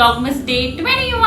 Vlogmas Day 21.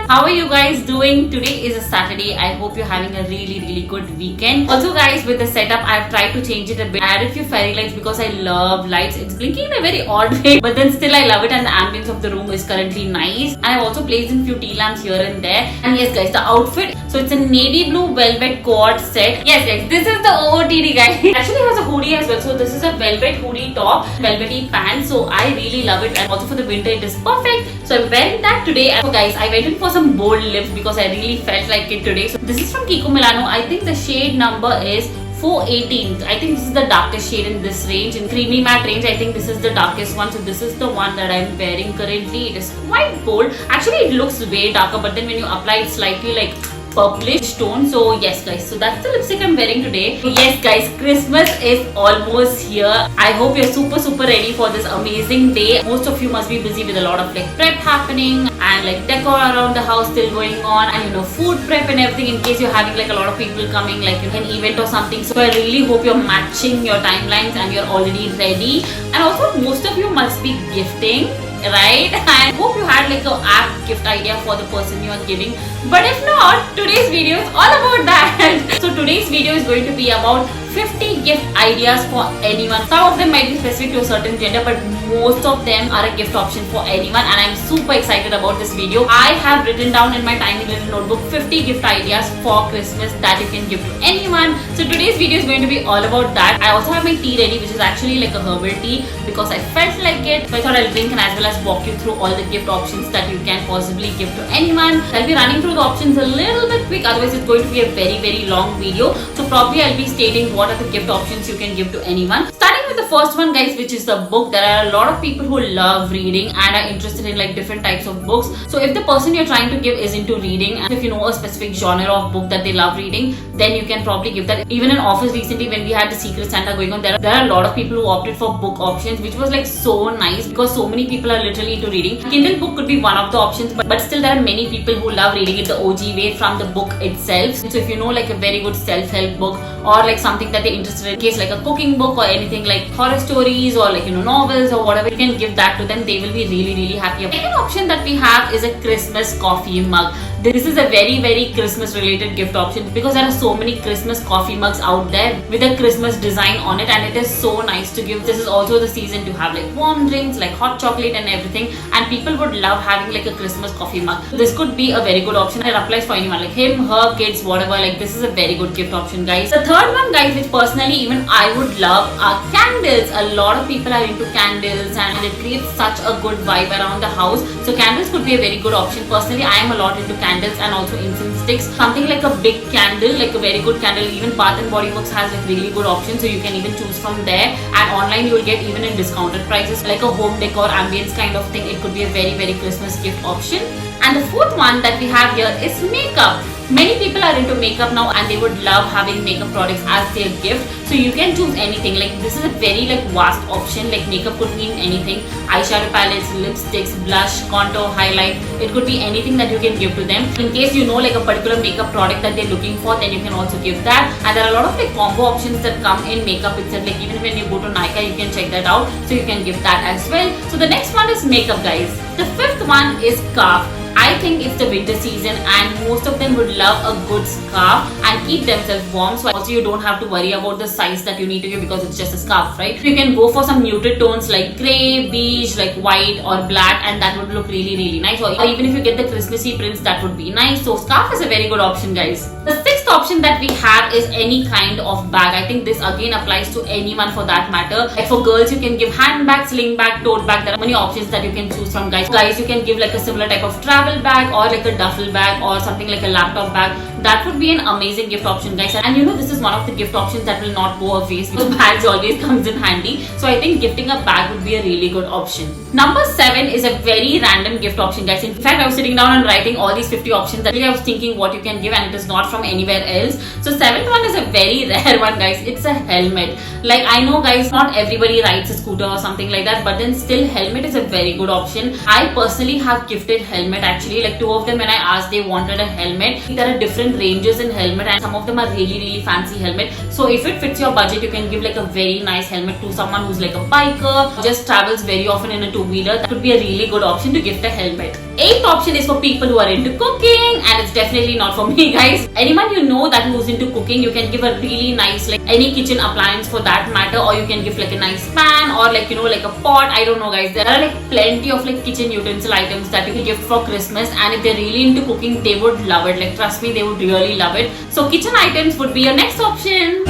How are you guys doing? Today is a Saturday. I hope you're having a really good weekend. Also guys, with the setup, I've tried to change it a bit. I added a few fairy lights because I love lights. It's blinking in a very odd way, but then still I love it, and the ambience of the room is currently nice. And I've also placed in few tea lamps here and there. And yes guys, the outfit. So it's a navy blue velvet cord set. Yes guys, this is the OOTD guys. It actually has a hoodie as well. So this is a velvet hoodie top, velvety pants. So I really love it, and also for the winter it is perfect. So I'm wearing that today. So guys, I went in for some bold lips because I really felt like it today. So this is from Kiko Milano. I think the shade number is 418. I think this is the darkest shade in this range. In creamy matte range, I think this is the darkest one. So this is the one that I'm wearing currently. It is quite bold. Actually, it looks way darker, but then when you apply it slightly like purplish tone. So yes guys, so that's the lipstick I'm wearing today. Yes guys, Christmas is almost here. I hope you're super ready for this amazing day. Most of you must be busy with a lot of like prep happening and like decor around the house still going on, and food prep and everything in case you're having like a lot of people coming like an event or something. So I really hope you're matching your timelines and you're already ready. And also most of you must be gifting, right? I hope you had like a app gift idea for the person you are giving, but if not, today's video is all about that. So today's video is going to be about 50 gift ideas for anyone. Some of them might be specific to a certain gender, but most of them are a gift option for anyone, and I'm super excited about this video. I have written down in my tiny little notebook 50 gift ideas for Christmas that you can give to anyone. So today's video is going to be all about that. I also have my tea ready, which is actually like a herbal tea because I felt like it. So I thought I'll drink and as well as walk you through all the gift options that you can possibly give to anyone. I'll be running through the options a little bit quick, otherwise it's going to be a very long video. So probably I'll be stating what are the gift options you can give to anyone. Starting with the first one guys, which is the book. There are a lot of people who love reading and are interested in like different types of books. So if the person you're trying to give is into reading, and if you know a specific genre of book that they love reading, then you can probably give that. Even in office recently when we had the Secret Santa going on, there are a lot of people who opted for book options, which was like so nice because so many people are literally into reading. Kindle book could be one of the options, but still there are many people who love reading it the OG way from the book itself. So if you know like a very good self-help book or like something that they're interested in, case like a cooking book or anything like horror stories or like novels or whatever, you can give that to them. They will be really happy. The second option that we have is a Christmas coffee mug. This is a very Christmas related gift option because there are so many Christmas coffee mugs out there with a Christmas design on it, and it is so nice to give. This is also the season to have like warm drinks like hot chocolate and everything, and people would love having like a Christmas coffee mug. This could be a very good option. It applies for anyone like him, her, kids, whatever. Like this is a very good gift option guys. The third one guys, which personally even I would love, are candles. A lot of people are into candles and it creates such a good vibe around the house. So candles could be a very good option. Personally I am a lot into candles and also incense sticks. Something like a big candle, like a very good candle. Even Bath and Body Works has like really good options, so you can even choose from there, and online you will get even in discounted prices like a home decor ambience kind of thing. It could be a very Christmas gift option. And the fourth one that we have here is makeup. Many people are into makeup now and they would love having makeup products as their gift. So you can choose anything. Like this is a very like vast option. Like makeup could mean anything. Eyeshadow palettes, lipsticks, blush, contour, highlight. It could be anything that you can give to them. In case you know like a particular makeup product that they're looking for, then you can also give that. And there are a lot of like combo options that come in makeup itself. Like even when you go to Nykaa, you can check that out. So you can give that as well. So the next one is makeup guys. The fifth one is scarf. I think it's the winter season and most of them would love a good scarf and keep themselves warm. So also you don't have to worry about the size that you need to give because it's just a scarf, right? You can go for some muted tones like grey, beige, like white or black, and that would look really nice. Or even if you get the Christmassy prints, that would be nice. So scarf is a very good option guys. The sixth option that we have is any kind of bag. I think this again applies to anyone for that matter. Like for girls you can give handbag, sling bag, tote bag. There are many options that you can choose from guys. Guys, you can give like a similar type of travel bag or like a duffel bag or something like a laptop bag. That would be an amazing gift option guys, and this is one of the gift options that will not go a waste because bags always comes in handy. So I think gifting a bag would be a really good option. Number 7 is a very random gift option guys. In fact I was sitting down and writing all these 50 options that I was thinking what you can give, and it is not from anywhere anywhere else. So seventh one is a very rare one, guys. It's a helmet. Like, I know, guys, not everybody rides a scooter or something like that, but then still helmet is a very good option. I personally have gifted helmet actually. Like, two of them, when I asked, they wanted a helmet. There are different ranges in helmet, and some of them are really fancy helmet. So if it fits your budget, you can give like a very nice helmet to someone who's like a biker, just travels very often in a two-wheeler. That could be a really good option to gift a helmet. Eighth option is for people who are into cooking, and it's definitely not for me, guys. Anyone you know that who's into cooking, you can give a really nice, like any kitchen appliance for that matter, or you can give like a nice pan, or like, you know, like a pot. I don't know, guys. There are like plenty of like kitchen utensil items that you can gift for Christmas, and if they're really into cooking, they would love it. Like, trust me, they would really love it. So kitchen items would be your next option.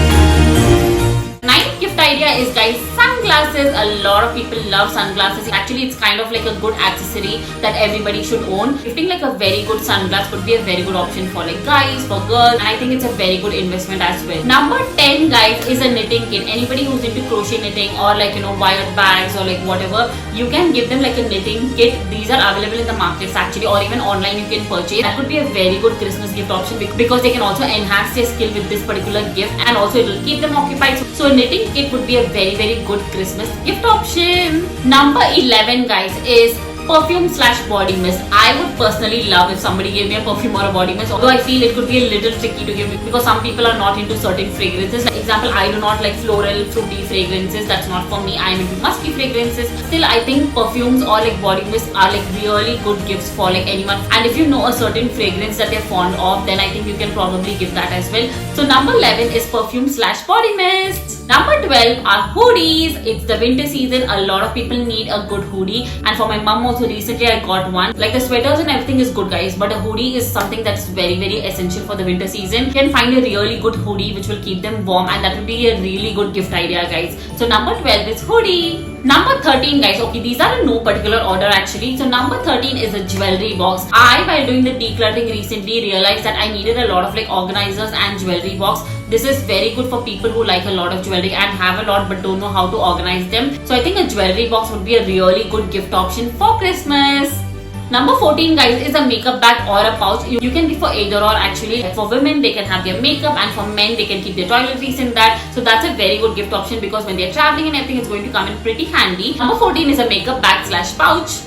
Ninth gift idea is, guys, sunglasses. A lot of people love sunglasses. Actually, it's kind of like a good accessory that everybody should own. Gifting like a very good sunglass could be a very good option for like guys, for girls, and I think it's a very good investment as well. Number 10, guys, is a knitting kit. Anybody who's into crochet knitting or like, you know, wired bags or like whatever, you can give them like a knitting kit. These are available in the markets actually, or even online you can purchase. That could be a very good Christmas gift option because they can also enhance their skill with this particular gift, and also it will keep them occupied. So knitting kit would be a very good Christmas gift option. Number 11, guys, is perfume/body mist. I would personally love if somebody gave me a perfume or a body mist, although I feel it could be a little tricky to give because some people are not into certain fragrances. Like example, I do not like floral, fruity fragrances. That's not for me. I am into musky fragrances. Still, I think perfumes or like body mist are like really good gifts for like anyone. And if you know a certain fragrance that they're fond of, then I think you can probably give that as well. So number 11 is perfume/body mist. Number 12 are hoodies. It's the winter season. A lot of people need a good hoodie, and for my mom also recently I got one. Like the sweaters and everything is good, guys, but a hoodie is something that's very essential for the winter season. You can find a really good hoodie which will keep them warm, and that would be a really good gift idea, guys. So number 12 is hoodie. Number 13, guys, okay, these are in no particular order actually. So number 13 is a jewelry box. While doing the decluttering recently, realized that I needed a lot of like organizers and jewelry box. This is very good for people who like a lot of jewelry and have a lot but don't know how to organize them. So I think a jewelry box would be a really good gift option for Christmas. Number 14, guys, is a makeup bag or a pouch. You can give for either or actually. For women, they can have their makeup, and for men, they can keep their toiletries in that. So that's a very good gift option because when they're traveling and everything, it's going to come in pretty handy. Number 14 is a makeup bag/pouch.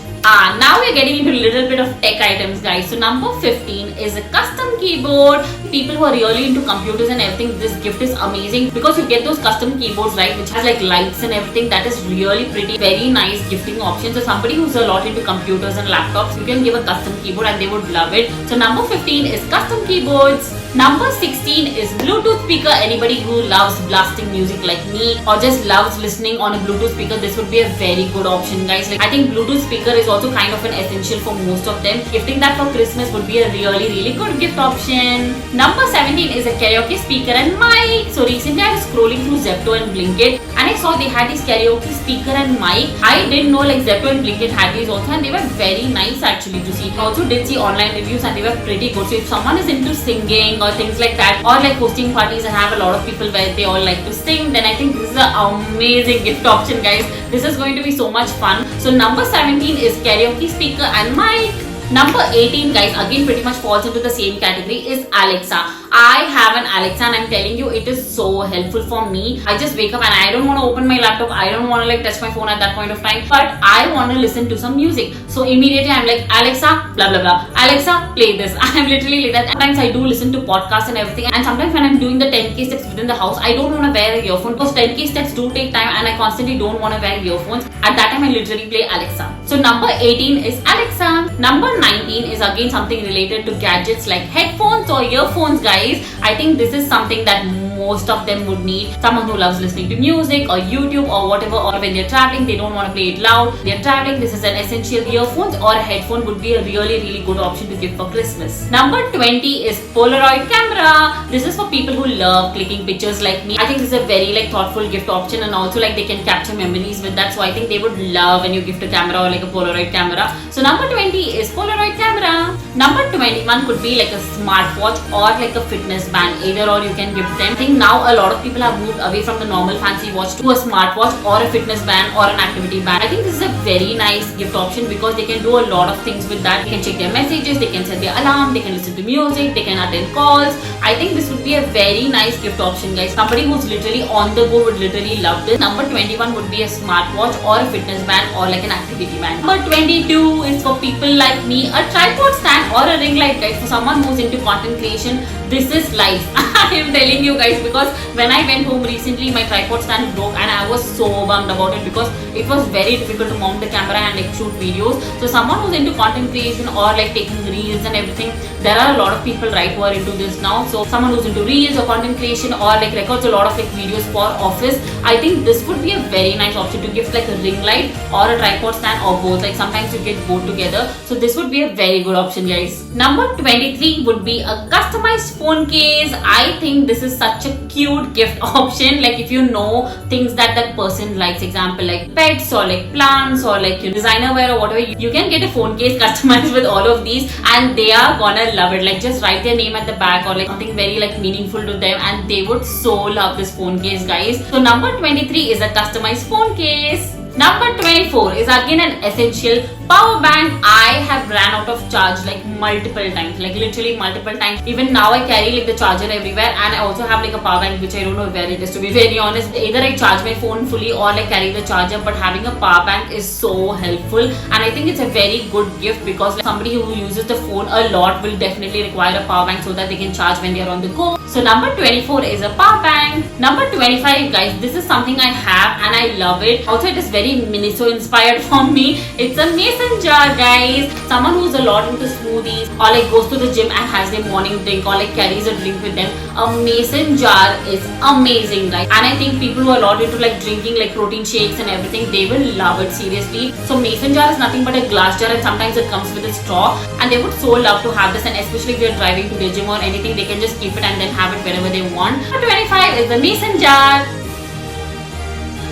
Now we're getting into a little bit of tech items, guys. So number 15 is a custom keyboard. People who are really into computers and everything, this gift is amazing because you get those custom keyboards, right, which has like lights and everything. That is really pretty, very nice gifting option. So somebody who's a lot into computers and laptops, you can give a custom keyboard and they would love it. So number 15 is custom keyboards. Number 16 is Bluetooth speaker. Anybody who loves blasting music like me or just loves listening on a Bluetooth speaker, this would be a very good option, guys. Like I think Bluetooth speaker is also kind of an essential for most of them. Gifting that for Christmas would be a really good gift option. Number 17 is a karaoke speaker and mic. So recently I was scrolling through Zepto and Blinkit, and I saw they had this karaoke speaker and mic. I didn't know like Zepto and Blinkit had these also, and they were very nice actually to see. I also did see online reviews and they were pretty good. So if someone is into singing or things like that, or like hosting parties and have a lot of people where they all like to sing, then I think this is an amazing gift option, guys. This is going to be so much fun. So number 17 is karaoke speaker and mic. Number 18, guys, again pretty much falls into the same category, is Alexa. I have an Alexa and I'm telling you, it is so helpful for me. I just wake up and I don't want to open my laptop. I don't want to like touch my phone at that point of time, but I want to listen to some music. So immediately I'm like, Alexa, blah blah blah. Alexa, play this. I'm literally like that. Sometimes I do listen to podcasts and everything, and sometimes when I'm doing the 10k steps within the house, I don't want to wear an earphone. Those 10k steps do take time and I constantly don't want to wear earphones. At that time I literally play Alexa. So number 18 is Alexa. Number 19 is again something related to gadgets like headphones or earphones, guys. I think this is something that most of them would need. Someone who loves listening to music or YouTube or whatever, or when they're traveling, they don't want to play it loud. They're traveling, this is an essential. Earphones or a headphone would be a really good option to give for Christmas. Number 20 is Polaroid camera. This is for people who love clicking pictures like me. I think this is a very like thoughtful gift option, and also like they can capture memories with that. So I think they would love when you gift a camera or like a Polaroid camera. So number 20 is Polaroid camera. Number 21 could be like a smartwatch or like a fitness band. Either or you can gift them. I think now a lot of people have moved away from the normal fancy watch to a smartwatch or a fitness band or an activity band. I think this is a very nice gift option because they can do a lot of things with that. They can check their messages, they can set their alarm, they can listen to music, they can attend calls. I think this would be a very nice gift option, guys. Somebody who's literally on the go would literally love this. Number 21 would be a smartwatch or a fitness band or like an activity band. Number 22 is for people like me, a tripod stand or a ring light, guys. For someone who's into content creation, this is life. I am telling you guys, because when I went home recently, my tripod stand broke and I was so bummed about it because it was very difficult to mount the camera and like shoot videos. So someone who's into content creation or like taking reels and everything, there are a lot of people, right, who are into this now. So someone who's into reels or content creation or like records a lot of like videos for office, I think this would be a very nice option to gift, like a ring light or a tripod stand or both. Like sometimes you get both together. So this would be a very good option, guys. Number 23 would be a customized phone case. I think this is such a cute gift option. Like if you know things that that person likes, example like pets or like plants or like designer wear or whatever, you can get a phone case customized with all of these and they are gonna love it. Like just write their name at the back or like something very like meaningful to them and they would so love this phone case, guys. So number 23 is a customized phone case. Number 24 is again an essential power bank. I have ran out of charge like multiple times, like literally multiple times. Even now I carry like the charger everywhere and I also have like a power bank which I don't know where it is, to be very honest. Either I charge my phone fully or like carry the charger, but having a power bank is so helpful and I think it's a very good gift because like, somebody who uses the phone a lot will definitely require a power bank so that they can charge when they are on the go. So number 24 is a power bank. Number 25, guys, this is something I have and I love it. Also it is very Miniso inspired from me. It's a mason jar, guys. Someone who's a lot into smoothies or like goes to the gym and has their morning drink or like carries a drink with them, a mason jar is amazing, guys. And I think people who are a lot into like drinking like protein shakes and everything, they will love it, seriously. So mason jar is nothing but a glass jar and sometimes it comes with a straw and they would so love to have this, and especially if you're driving to the gym or anything, they can just keep it and then have it wherever they want. Number 25 is the mason jar.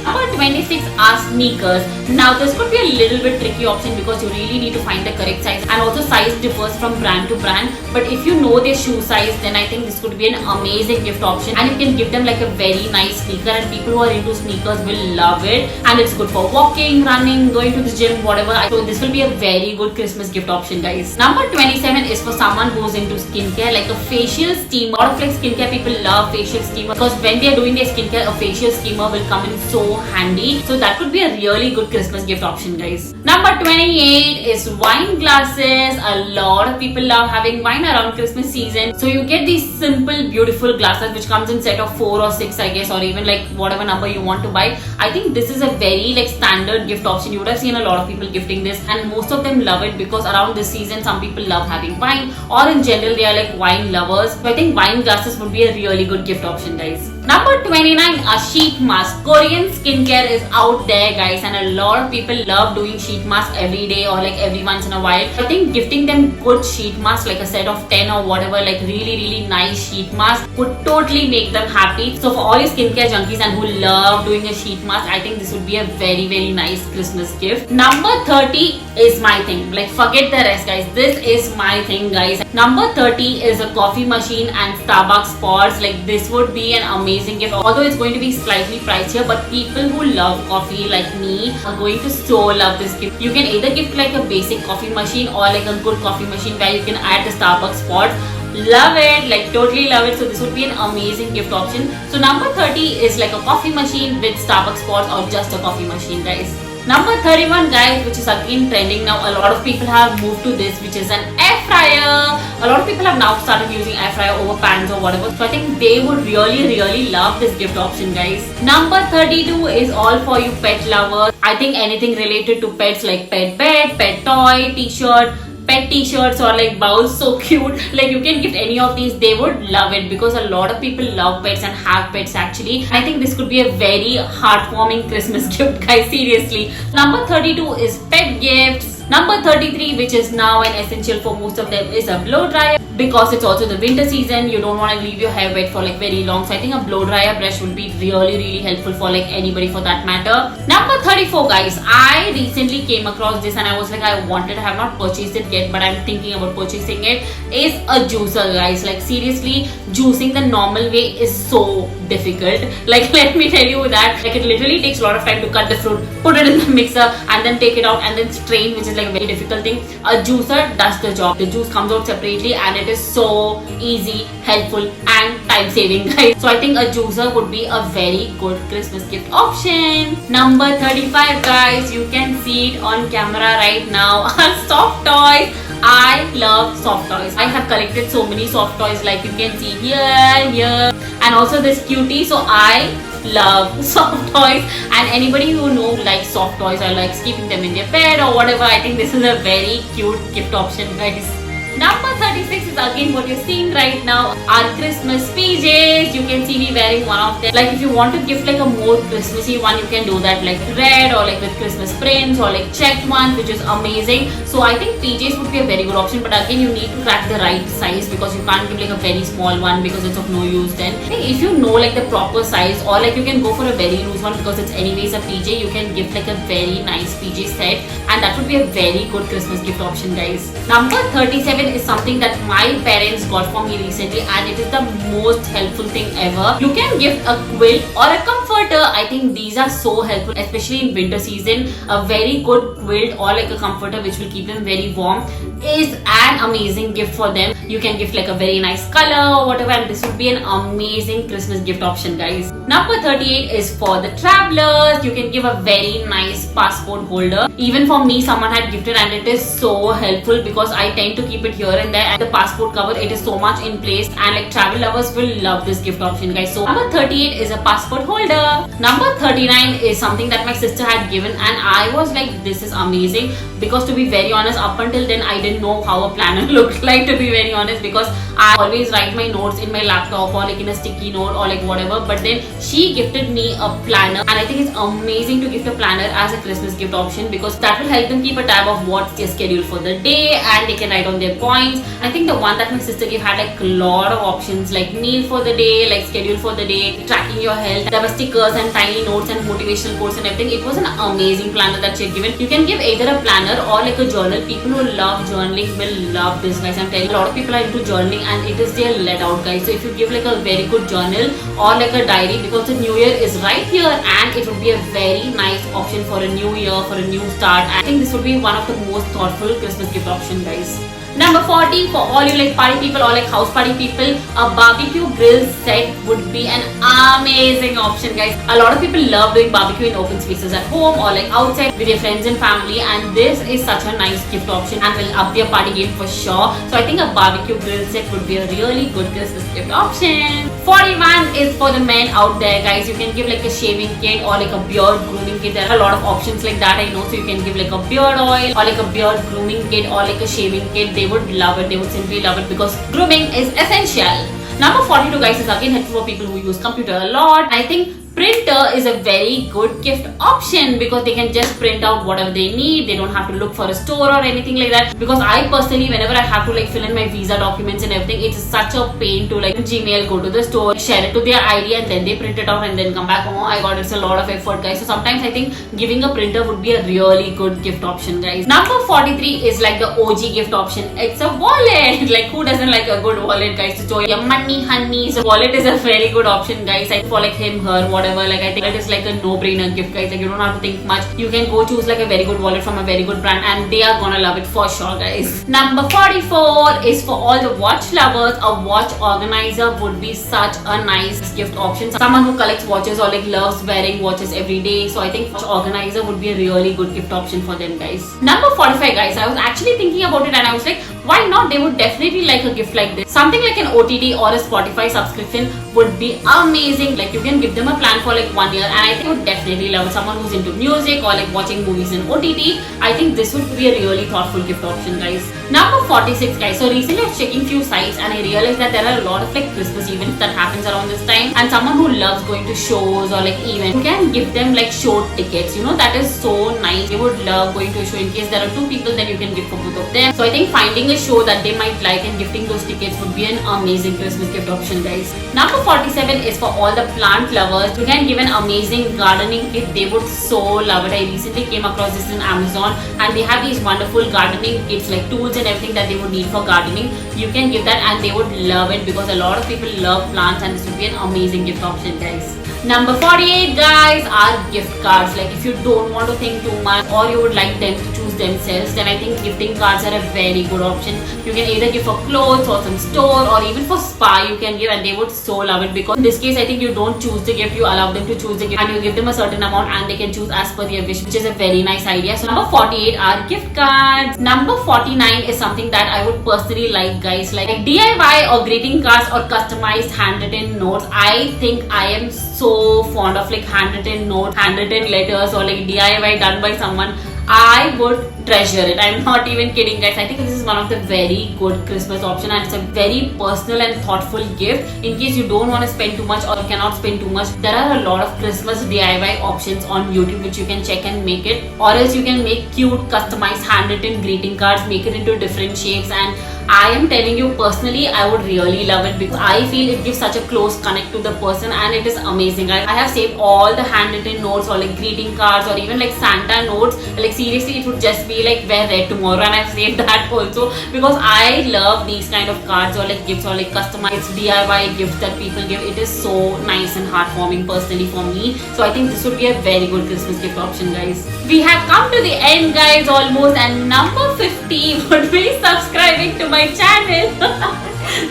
Number 26 are sneakers. Now this could be a little bit tricky option because you really need to find the correct size and also size differs from brand to brand. But if you know their shoe size, then I think this could be an amazing gift option and you can give them like a very nice sneaker and people who are into sneakers will love it and it's good for walking, running, going to the gym, whatever. So this will be a very good Christmas gift option, guys. Number 27 is for someone who's into skincare, like a facial steamer. A lot of like skincare people love facial steamer because when they are doing their skincare, a facial steamer will come in so handy. So that could be a really good Christmas gift option, guys. Number 28 is wine glasses. A lot of people love having wine around Christmas season. So you get these simple beautiful glasses which comes in set of 4 or 6, I guess, or even like whatever number you want to buy. I think this is a very like standard gift option. You would have seen a lot of people gifting this and most of them love it because around this season some people love having wine or in general they are like wine lovers. So I think wine glasses would be a really good gift option, guys. Number 29, a sheet mask. Korean skincare is out there, guys, and a lot of people love doing sheet masks every day or like every once in a while. I think gifting them good sheet masks, like a set of 10 or whatever, like really nice sheet masks would totally make them happy. So for all you skincare junkies and who love doing a sheet mask, I think this would be a very nice Christmas gift. Number 30 is my thing. Like forget the rest, guys. This is my thing, guys. Number 30 is a coffee machine and Starbucks pods. Like this would be an amazing gift, although it's going to be slightly pricier, but people who love coffee like me are going to so love this gift. You can either gift like a basic coffee machine or like a good coffee machine where you can add the Starbucks pods. Love it, like totally love it. So this would be an amazing gift option. So number 30 is like a coffee machine with Starbucks pods or just a coffee machine, guys. Number 31, guys, which is again trending now. A lot of people have moved to this, which is an air fryer. A lot of people have now started using air fryer over pans or whatever. So I think they would really love this gift option, guys. Number 32 is all for you pet lovers. I think anything related to pets like pet bed, pet toy, t-shirt, pet t-shirts or like bowls, so cute. Like you can gift any of these, they would love it because a lot of people love pets and have pets actually. I think this could be a very heartwarming Christmas gift, guys, seriously. Number 32 is pet gifts. Number 33, which is now an essential for most of them, is a blow dryer. Because it's also the winter season, you don't want to leave your hair wet for like very long. So I think a blow dryer brush would be really helpful for like anybody for that matter. Number 34, guys. I recently came across this and I was like, I have not purchased it yet, but I'm thinking about purchasing it. Is a juicer, guys. Like seriously, juicing the normal way is so difficult. Like let me tell you that, like it literally takes a lot of time to cut the fruit, put it in the mixer and then take it out and then strain, which is like a very difficult thing. A juicer does the job. The juice comes out separately and it is so easy, helpful and time saving, guys. So I think a juicer would be a very good Christmas gift option. Number 35, guys, you can see it on camera right now. Soft toys. I love soft toys. I have collected so many soft toys, like you can see here, and also this cutie. So I love soft toys, and anybody who likes soft toys or likes keeping them in their bed or whatever, I think this is a very cute gift option, guys. Number 36 is again what you're seeing right now, our Christmas PJs. You can see me wearing one of them. Like if you want to gift like a more Christmassy one, you can do that like red or like with Christmas prints or like checked ones, which is amazing. So I think PJs would be a very good option, but again you need to crack the right size because you can't give like a very small one because it's of no use then. If you know like the proper size, or like you can go for a very loose one because it's anyways a PJ, you can gift like a very nice PJ set, and that would be a very good Christmas gift option, guys. Number 37 is something that my parents got for me recently, and it is the most helpful thing ever. You can gift a quilt or a comforter. I think these are so helpful, especially in winter season. A very good quilt or like a comforter which will keep them very warm is an amazing gift for them. You can gift like a very nice color or whatever, and this would be an amazing Christmas gift option, guys. Number 38 is for the travelers. You can give a very nice passport holder. Even for me, someone had gifted, and it is so helpful because I tend to keep it here and there, and the passport cover, it is so much in place, and like travel lovers will love this gift option, guys. So number 38 is a passport holder. Number 39 is something that my sister had given, and I was like, this is amazing, because to be very honest, up until then I didn't know how a planner looked like, to be very honest, because I always write my notes in my laptop or like in a sticky note or like whatever. But then she gifted me a planner, and I think it's amazing to gift a planner as a Christmas gift option because that will help them keep a tab of what's their schedule for the day, and they can write on their points. I think the one that my sister gave had like a lot of options, like meal for the day, like schedule for the day, tracking your health. There were stickers and tiny notes and motivational quotes and everything. It was an amazing planner that she had given. You can give either a planner or like a journal. People who love journaling will love this, guys. I'm telling you, a lot of people are into journaling and it is their let out, guys. So if you give like a very good journal or like a diary, because the new year is right here, and it would be a very nice option for a new year, for a new start. I think this would be one of the most thoughtful Christmas gift option, guys. Number 40, for all you like party people or like house party people, a barbecue grill set would be an amazing option, guys. A lot of people love doing barbecue in open spaces at home or like outside with your friends and family, and this is such a nice gift option and will up their party game for sure. So I think a barbecue grill set would be a really good Christmas gift option. 41 is for the men out there, guys. You can give like a shaving kit or like a beard grooming kit. There are a lot of options like that, I know. So you can give like a beard oil or like a beard grooming kit or like a shaving kit. They would love it. They would simply love it because grooming is essential. Number 42, guys, is again helpful for people who use computer a lot. I think printer is a very good gift option because they can just print out whatever they need. They don't have to look for a store or anything like that, because I personally, whenever I have to like fill in my visa documents and everything, it's such a pain to like Gmail, go to the store, share it to their ID, and then they print it out and then come back. Oh my god, it's a lot of effort, guys. So sometimes I think giving a printer would be a really good gift option, guys. Number 43 is like the OG gift option. It's a wallet. Like who doesn't like a good wallet, guys, to store your money, honey? So wallet is a very good option, guys. Like for like him, her, whatever. Like I think it is like a no-brainer gift, guys. Like you don't have to think much. You can go choose like a very good wallet from a very good brand, and they are gonna love it for sure, guys. Number 44 is for all the watch lovers. A watch organizer would be such a nice gift option. Someone who collects watches or like loves wearing watches every day. So I think watch organizer would be a really good gift option for them, guys. Number 45, guys. I was actually thinking about it and I was like, why not? They would definitely like a gift like this. Something like an OTT or a Spotify subscription would be amazing. Like you can give them a plan for like 1 year, and I think they would definitely love it. Someone who's into music or like watching movies in OTT, I think this would be a really thoughtful gift option, guys. Number 46, guys. So recently I was checking few sites and I realized that there are a lot of like Christmas events that happens around this time, and someone who loves going to shows or like events, you can give them like show tickets. You know, that is so nice. They would love going to a show. In case there are 2 people, then you can give for both of them. So I think finding a show that they might like and gifting those tickets would be an amazing Christmas gift option, guys. Number 47 is for all the plant lovers. You can give an amazing gardening kit. They would so love it. I recently came across this in Amazon, and they have these wonderful gardening kits, like tools and everything that they would need for gardening. You can give that and they would love it, because a lot of people love plants, and this would be an amazing gift option, guys. Number 48, guys, are gift cards. Like if you don't want to think too much, or you would like them to choose themselves, then I think gifting cards are a very good option. You can either give for clothes or some store, or even for spa you can give, and they would so love it, because in this case I think you don't choose the gift, you allow them to choose the gift, and you give them a certain amount and they can choose as per their wish, which is a very nice idea. So number 48 are gift cards. Number 49 is something that I would personally like, guys, like DIY or greeting cards or customized handwritten notes. I think I am so fond of like handwritten notes, handwritten letters, or like DIY done by someone. I would treasure it. I'm not even kidding, guys. I think this is one of the very good Christmas option, and it's a very personal and thoughtful gift. In case you don't want to spend too much or you cannot spend too much, there are a lot of Christmas DIY options on YouTube which you can check and make it. Or else you can make cute customized handwritten greeting cards, make it into different shapes, and I am telling you personally, I would really love it, because I feel it gives such a close connect to the person, and it is amazing. I have saved all the handwritten notes or like greeting cards or even like Santa notes. Like seriously, it would just be like wear red tomorrow, and I've saved that also, because I love these kind of cards or like gifts or like customized DIY gifts that people give. It is so nice and heartwarming personally for me. So I think this would be a very good Christmas gift option, guys. We have come to the end, guys, almost, and number 50 would be subscribing to my channel.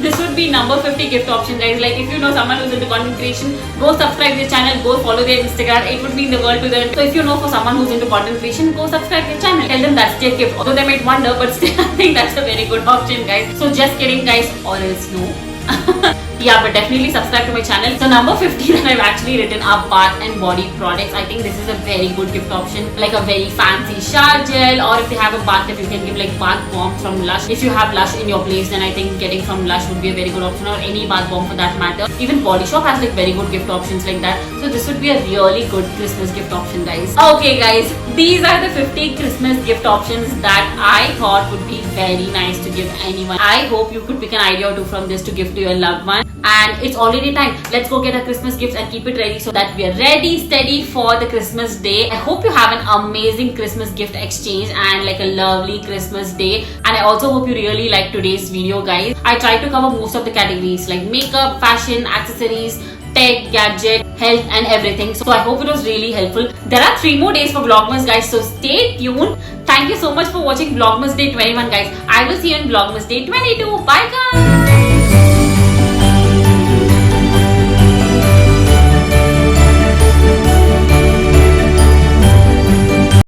This would be number 50 gift option, guys. Like if you know someone who's into content creation, go subscribe their channel, go follow their Instagram. It would mean the world to them. So if you know for someone who's into content creation, go subscribe their channel. Tell them that's their gift. Although they might wonder, but still I think that's a very good option, guys. So just kidding, guys, or else no. Yeah, but definitely subscribe to my channel. So number 50 that I've actually written are bath and body products. I think this is a very good gift option, like a very fancy shower gel, or if they have a bathtub, you can give like bath bombs from Lush. If you have Lush in your place, then I think getting from Lush would be a very good option, or any bath bomb for that matter. Even Body Shop has like very good gift options like that. So this would be a really good Christmas gift option, guys. Okay, guys, these are the 50 Christmas gift options that I thought would be very nice to give anyone. I hope you could pick an idea or two from this to give to your loved one. And it's already time. Let's go get our Christmas gifts and keep it ready so that we are ready, steady for the Christmas day. I hope you have an amazing Christmas gift exchange and like a lovely Christmas day. And I also hope you really like today's video, guys. I tried to cover most of the categories like makeup, fashion, accessories, tech, gadget, health, and everything. So I hope it was really helpful. There are 3 more days for Vlogmas, guys, so stay tuned. Thank you so much for watching Vlogmas Day 21, guys. I will see you in Vlogmas Day 22. Bye, guys.